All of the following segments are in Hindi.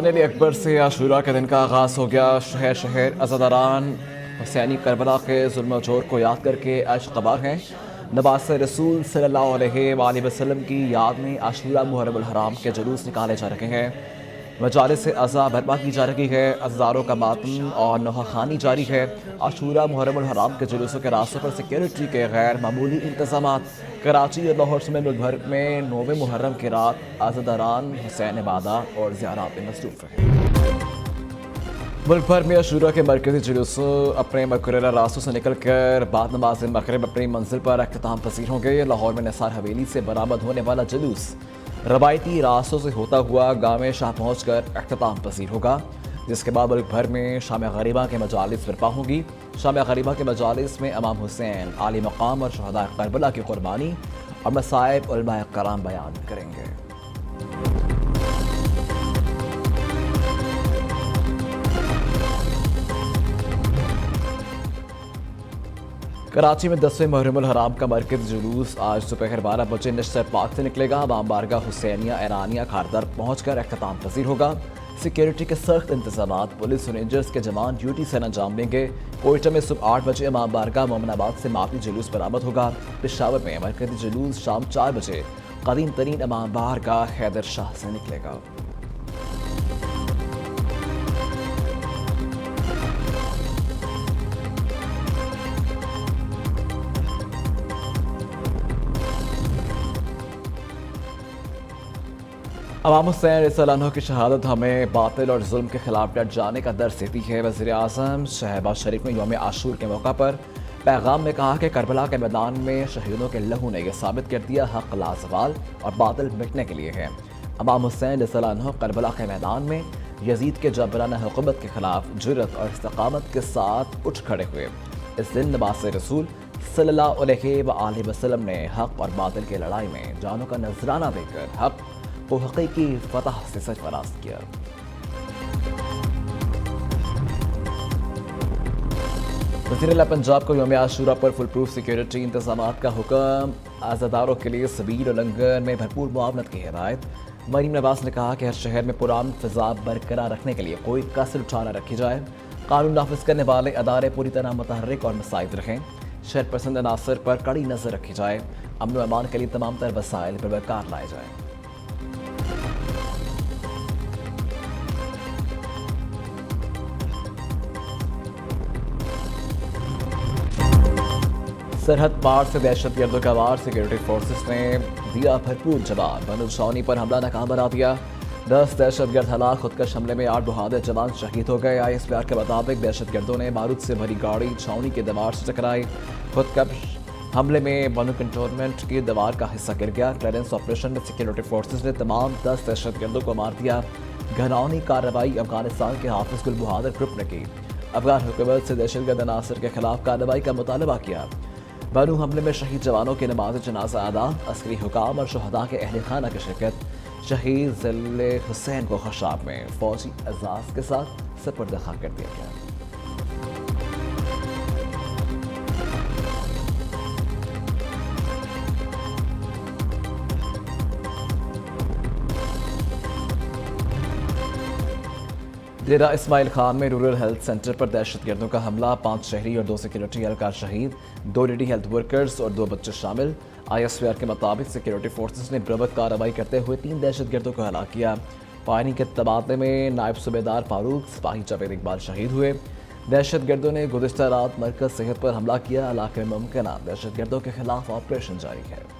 कुर्बान अली अकबर से आशूरा के दिन का आगाज़ हो गया। शहर शहर अज़ादारान हुसैनी करबला के जुल्म जोर को याद करके अशक़बार हैं। नवास रसूल सल्लल्लाहु अलैहि वसल्लम की याद में आशूरा मुहर्रमुल हराम के जुलूस निकाले जा रहे हैं। मजालिस से अज़ा बर्पा की जा रही है। अज़ारों का मातम और नोहाखानी जारी है। आशूरा मुहर्रमुल हराम के जुलूसों के रास्तों पर सिक्योरिटी के गैर मामूली इंतज़ामात। कराची और लाहौर समेत मुल्क भर में 9वें मुहर्रम की रात अज़ादारान हुसैन इबादत और ज़ियारत में मसरूफ़ रहे। मुल्क भर में आशूरा के मरकज़ी जुलूसों अपने मुकर्रर रास्तों से निकल कर बाद नमाज़ मग़रिब अपनी मंजिल पर अख्ताम पसीर होंगे। लाहौर में निसार हवेली से बरामद होने वाला जुलूस रवायती रास्तों से होता हुआ गाँव शाह पहुँच कर अख्ताम पसीर होगा, जिसके बाद मुल्क भर में शाम गरीबा के मजालिस बर्पा होंगी। शाम गरीबा के मजालिस में इमाम हुसैन आली मकाम और शहदा करबला की कुर्बानी और मसाइब उलमाए कराम बयान करेंगे। कराची में 10वें मुहर्रमुल हराम का मरकज़ी जुलूस आज दोपहर 12 बजे निश्तर पाक से निकलेगा। इमाम बारगाह हुसैनिया ईरानिया खारदार पहुँच कर अख्ताम पसीर होगा। सिक्योरिटी के सख्त इंतजाम, पुलिस और रेंजर्स के जवान ड्यूटी से अंजाम देंगे। कोयटा में सुबह 8 बजे इमाम बारगाह मोमिनाबाद से माफी जुलूस बरामद होगा। पेशावर में मरकज़ी जुलूस शाम 4 बजे कदीम तरीन इमाम बारगाह हैदर शाह से निकलेगा। इमाम हुसैन रज़ियल्लाहु की शहादत हमें बातिल और जुल्म के खिलाफ डट जाने का दर्स देती है। वज़ीर आज़म शहबाज शरीफ ने यौम आशूर के मौका पर पैगाम में कहा कि करबला के मैदान में शहीदों के लहू ने यह साबित कर दिया हक़ लाज़वाल और बातिल मिटने के लिए है। इमाम हुसैन रज़ियल्लाहु करबला के मैदान में यजीद के जबराना हुकूमत के खिलाफ जुर्रत और इस्तक़ामत के साथ उठ खड़े हुए। इस दिन नवास रसूल सल्लल्लाहु अलैहि वसल्लम ने हक़ और बातिल की लड़ाई में जानों का नजराना देकर हक़ को हक़ीक़ी फतह से सरफराज किया। वज़ीर पंजाब को यौम आशूरा पर फुल प्रूफ सिक्योरिटी इंतजामात का हुक्म। आज़ादारों के लिए सबील और लंगर में भरपूर मुआवनत की हिदायत। मरीम नवाज ने कहा कि हर शहर में पुरान फिजा बरकरार रखने के लिए कोई कसर उठा न रखी जाए। कानून नाफिज करने वाले अदारे पूरी तरह मुतहर्रिक और मुस्तैद रहें। शहर पसंद अनासर पर कड़ी नजर रखी जाए। अमन व अमान के लिए तमाम तर वसाइल पर बरकरार लाए जाए। सरहद पार से दहशतगर्दों का वार। सिक्योरिटी फोर्सेस ने दिया भरपूर जवाब। बनुलछावनी पर हमला नाकाम बना दिया। 10 दहशतगर्द हलाक। खुदकश हमले में 8 बहादुर जवान शहीद हो गए। ISPR के मुताबिक दहशतगर्दों ने बारूद से भरी गाड़ी छावनी के दीवार से टकराई। खुदकश हमले में बनु कंटोनमेंट की दीवार का हिस्सा गिर गया। क्लियरेंस ऑपरेशन में सिक्योरिटी फोर्सेस ने तमाम 10 दहशतगर्दों को मार दिया। घरौनी कार्रवाई अफगानिस्तान के हाफिज गुल बहादुर ग्रुप ने की। अफगान हुकूमत से दहशतगर्द अनासर के खिलाफ कार्रवाई का मुतालबा किया। बनु हमले में शहीद जवानों के नमाज जनाजा अदा। अस्करी हुकाम और शहदा के अहल खाना की शिरकत। शहीद ज़िले हुसैन को खशाब में फौजी एजाज के साथ सपुर्द खाक कर दिया गया। डेरा इस्माइल खान में रूरल हेल्थ सेंटर पर दहशतगर्दों का हमला। 5 शहरी और 2 सिक्योरिटी एहलकार शहीद। 2 लेडी हेल्थ वर्कर्स और 2 बच्चे शामिल। ISPR के मुताबिक सिक्योरिटी फोर्सेस ने बरवक्त कार्रवाई करते हुए 3 दहशतगर्दों को हलाक किया। फायरिंग के तबादले में नायब सूबेदार फारूक, सिपाही जावेद इकबाल शहीद हुए। दहशतगर्दों ने गुज़िश्ता रात मरकज सेहत पर हमला किया। इलाके में मुमकिन दहशतगर्दों के खिलाफ ऑपरेशन जारी है।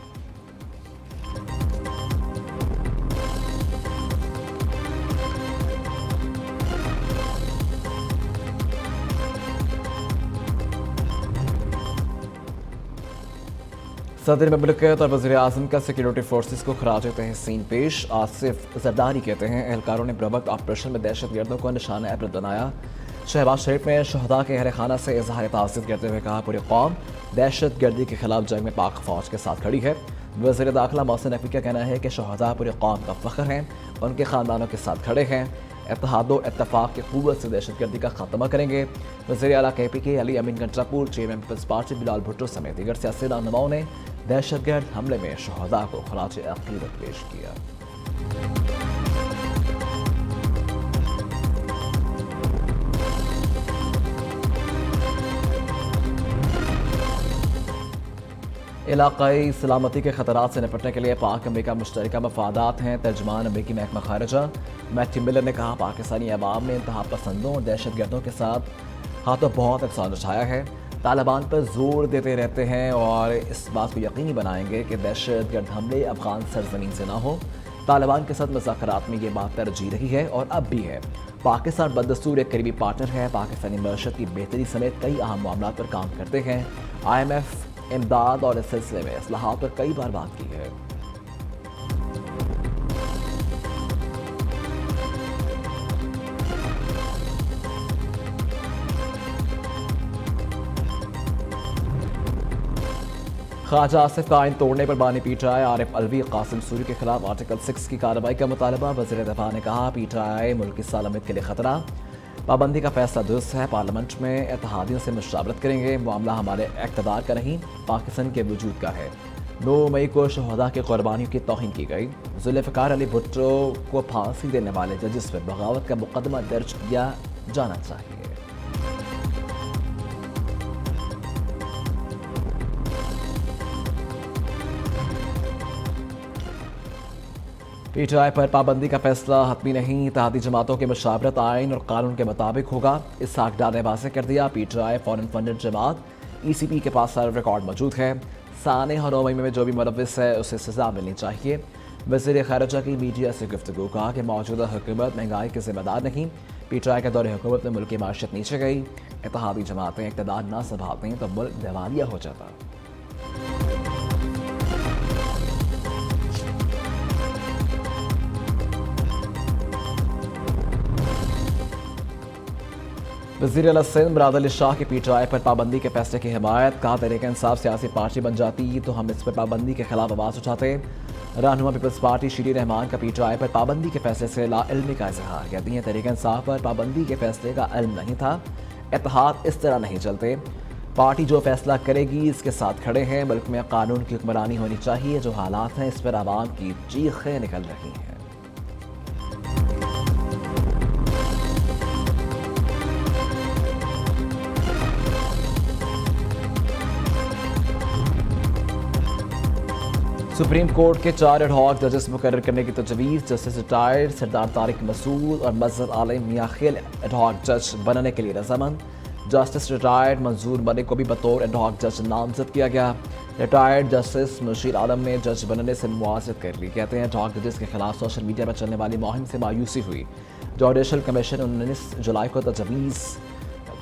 सदर ममलकत और वज़ीर आज़म का सिक्योरिटी फोर्सेस को खराज तहसीन पेश। आसिफ जरदारी कहते हैं एहलकारों ने बरवक्त ऑपरेशन में दहशतगर्दों को निशाना इबरत बनाया। शहबाज शरीफ ने शहदा के अहल खाना से इजहार ताज़ियत करते हुए कहा पूरी कौम दहशत गर्दी के खिलाफ जंग में पाक फौज के साथ खड़ी है। वज़ीर दाखिला मोहसिन नकवी का कहना है कि शहदा पूरी कौम का फ़ख्र हैं, उनके ख़ानदानों के साथ खड़े हैं। इत्तेहादो इत्तफ़ाक़ की क़ुव्वत से दहशतगर्दी का खात्मा करेंगे। वज़ीर आला KPK अली अमीन कंट्रापुर, चेयरमैन पीपल्स पार्टी बिलाल भुट्टो समेत दीगर सियासी रहनुमाओं ने दहशतगर्द हमले में शहदा को खराज अक़ीदत पेश किया। इलाकाई सलामती के खतरात से निपटने के लिए पाक अमरीका मुश्तरका मफादात हैं। तर्जमान अमरीकी महकमा खारजा मैथ्यू मिलर ने कहा, पाकिस्तानी अवाम ने इंतहा पसंदों और दहशत गर्दों के साथ हाथों बहुत नुकसान उठाया है। तालिबान पर जोर देते रहते हैं और इस बात को यकीनी बनाएंगे कि दहशत गर्द हमले अफगान सरजमीन से ना हो। तालिबान के साथ मुज़ाकरात में ये बात तरजीह रही है और अब भी है। पाकिस्तान बदस्तूर एक करीबी पार्टनर है। पाकिस्तानी मईशत की बेहतरी समेत कई अहम मामला पर काम करते हैं। IMF इमदाद और इस सिलसिले में इस्लाहात पर कई बार बात की है। ख्वाजा आसिफ का आइन तोड़ने पर बानी PTI आरिफ अलवी कासिम सूरी के खिलाफ आर्टिकल 6 की कार्रवाई का मुतालबा। वज़ीर दफ़ा ने कहा, PTI मुल्क की सालमियत के लिए खतरा। पाबंदी का फैसला दुरुस्त है। पार्लियामेंट में इत्तेहादियों से मुशावरत करेंगे। मामला हमारे इक़्तिदार का नहीं, पाकिस्तान के वजूद का है। 9 मई को शहदा की कुर्बानियों की तौहीन की गई। जुल्फ़िकार अली भुट्टो को फांसी देने वाले जजिस पर बगावत का मुकदमा दर्ज किया जाना चाहिए। PTI पर पाबंदी का फैसला हतमी नहीं, इत्तेहादी जमातों की मुशावरत आइन और कानून के मुताबिक होगा। इसहाक डार ने वाज़ेह कर दिया, PTI फॉरेन फंडेड जमात ECP के पास सारा रिकॉर्ड मौजूद है। साने और 9 मई में जो भी मुलव्विस है उसे सजा मिलनी चाहिए। वज़ीर ख़ारिजा की मीडिया से गुफ्तगू, कहा कि मौजूदा हुकूमत महंगाई के ज़िम्मेदार नहीं। PTI के दौरे हुकूमत में मुल्क की माशियत नीचे गई। इत्तेहादी जमातें इक़्तिदार ना संभालते तो मुल्क दिवालिया हो जाता। वज़ीर अला सिंध मुराद अली शाह की PTI पर पाबंदी के फैसले की हिमायत, कहा तहरीक इंसाफ सियासी पार्टी बन जाती तो हम इस पर पाबंदी के खिलाफ आवाज़ उठाते। रहनुमा पीपल्स पार्टी शीरी रहमान का PTI पर पाबंदी के फैसले से लाइल्मी का इजहार, कहती हैं तहरीक इंसाफ पर पाबंदी के फैसले का इल्म नहीं था। इत्तेहाद इस तरह नहीं चलते। पार्टी जो फैसला करेगी इसके साथ खड़े हैं। मुल्क में कानून की हुक्मरानी होनी चाहिए। जो हालात हैं इस पर आवाम की चीखें निकल रही हैं। सुप्रीम कोर्ट के 4 एडहॉक जजेस मुकर्रर करने की तजवीज़। जस्टिस रिटायर्ड सरदार तारिक मसूद और मज़हर आलम मियां खेल एडहॉक जज बनने के लिए रजामंद। जस्टिस रिटायर्ड मंजूर मलिक को भी बतौर एडहॉक जज नामजद किया गया। रिटायर्ड जस्टिस मुशीर आलम ने जज बनने से मुआवज़त कर ली। कहते हैं एडहॉक जजेस के खिलाफ सोशल मीडिया पर चलने वाली मुहिम से मायूसी हुई। जुडिशल कमीशन 19 जुलाई को तजवीज़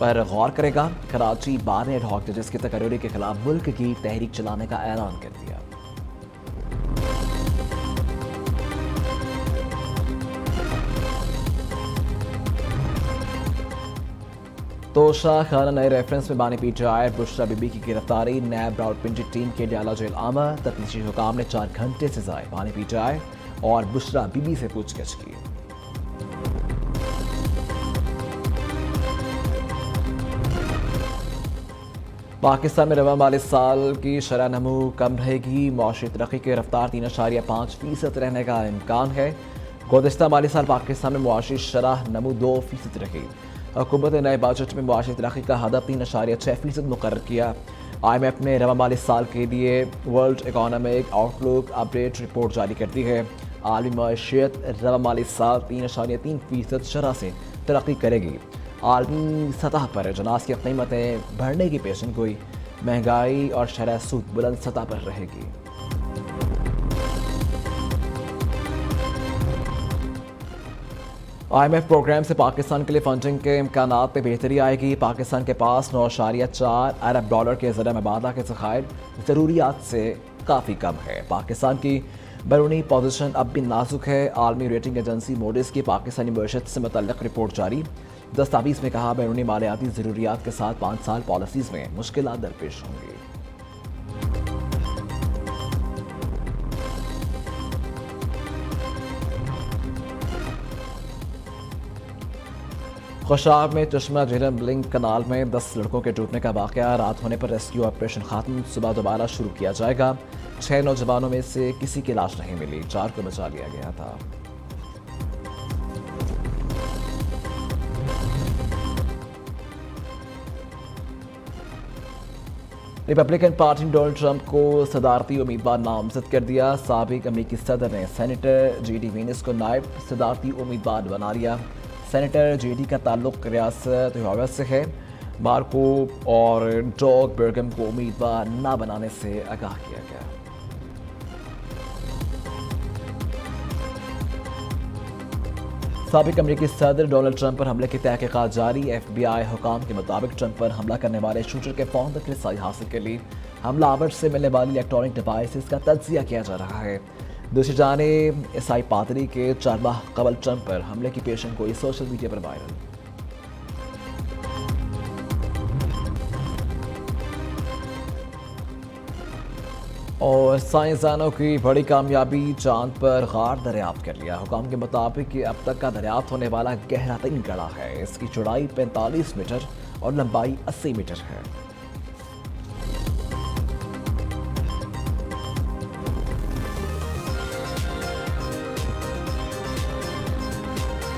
पर गौर करेगा। कराची बार ने एडहॉक जजेस की तकर्री के खिलाफ मुल्क की तहरीक चलाने का ऐलान कर दिया। तोशा खाना नए रेफरेंस में बानी PTI बुशरा बीबी की गिरफ्तारी। नैब रावलपिंडी टीम के डाला जेल आमा। तफ्तीशी हुकाम ने 4 घंटे से जाए बानी PTI और बुशरा बीबी से पूछगिछ की। पाकिस्तान में रवा माली साल की शरह नमू कम रहेगी। मौशी तरक्की की रफ्तार 3.5% रहने का इम्कान है। गुज़िश्ता माली साल पाकिस्तान में मुआशी शरह नमू 2% रही। हुकूमत ने नए बजट में मुआशी तरक्की का हदफ 3.6% मुकर्रर किया। IMF ने रवा माली साल के लिए world economic outlook update report जारी कर दी है। आलमी मईशत रवा माली साल 3.3% शरह से तरक्की करेगी। आलमी सतह पर अजनास की कीमतें बढ़ने की पेशन गोई। महंगाई और शरह सूद बुलंद सतह पर रहेगी। IMF प्रोग्राम से पाकिस्तान के लिए फंडिंग के इम्कानात में बेहतरी आएगी। पाकिस्तान के पास 9.4 अरब डॉलर के ज़रिए मुबादला के ज़खायर ज़रूरियात से काफ़ी कम है। पाकिस्तान की बैरूनी पोजीशन अब भी नाजुक है। आलमी रेटिंग एजेंसी मोडिस की पाकिस्तानी मईशत से मुतल्लिक़ रिपोर्ट जारी। दस्तावेज़ में कहा, बैरूनी मालियाती ज़रूरियात के साथ 5 साल पॉलिसीज़ में मुश्किलात दरपेश होंगी। खुशाब में चश्मा झीलम लिंक कनाल में 10 लड़कों के डूबने का वाक़या। रात होने पर रेस्क्यू ऑपरेशन ख़त्म। सुबह दोबारा शुरू किया जाएगा। 6 नौजवानों में से किसी की लाश नहीं मिली। 4 को बचा लिया गया था। रिपब्लिकन पार्टी ने डोनाल्ड ट्रंप को सदारती उम्मीदवार नामजद कर दिया। साबिक अमेरिकी सदर ने सेनेटर जेडी वेनिस को नायब सदारती उम्मीदवार बना लिया। सेनेटर जेडी का ताल्लुक रियासत ओहायो से है। मार्को और डॉग बर्गम को उम्मीदवार न बनाने से आगाह किया गया। साबिक अमेरिकी सदर डोनाल्ड ट्रंप पर हमले की तहकीकात जारी। FBI हुकाम के मुताबिक ट्रंप पर हमला करने वाले शूटर के फ़ोन तक रसाई हासिल के लिए हमलावर से मिलने वाली इलेक्ट्रॉनिक डिवाइसेस का तज्जिया किया जा रहा है। दूसरी जानिब ईसाई पादरी के 4 माह कबल ट्रंप पर हमले की पेशन गोई सोशल मीडिया पर वायरल। और साइंसदानों की बड़ी कामयाबी, चांद पर गार दरियाफ्त कर लिया। हुकाम के मुताबिक कि अब तक का दरियाफ्त होने वाला गहरा तरीन गड़ा है। इसकी चौड़ाई 45 मीटर और लंबाई 80 मीटर है।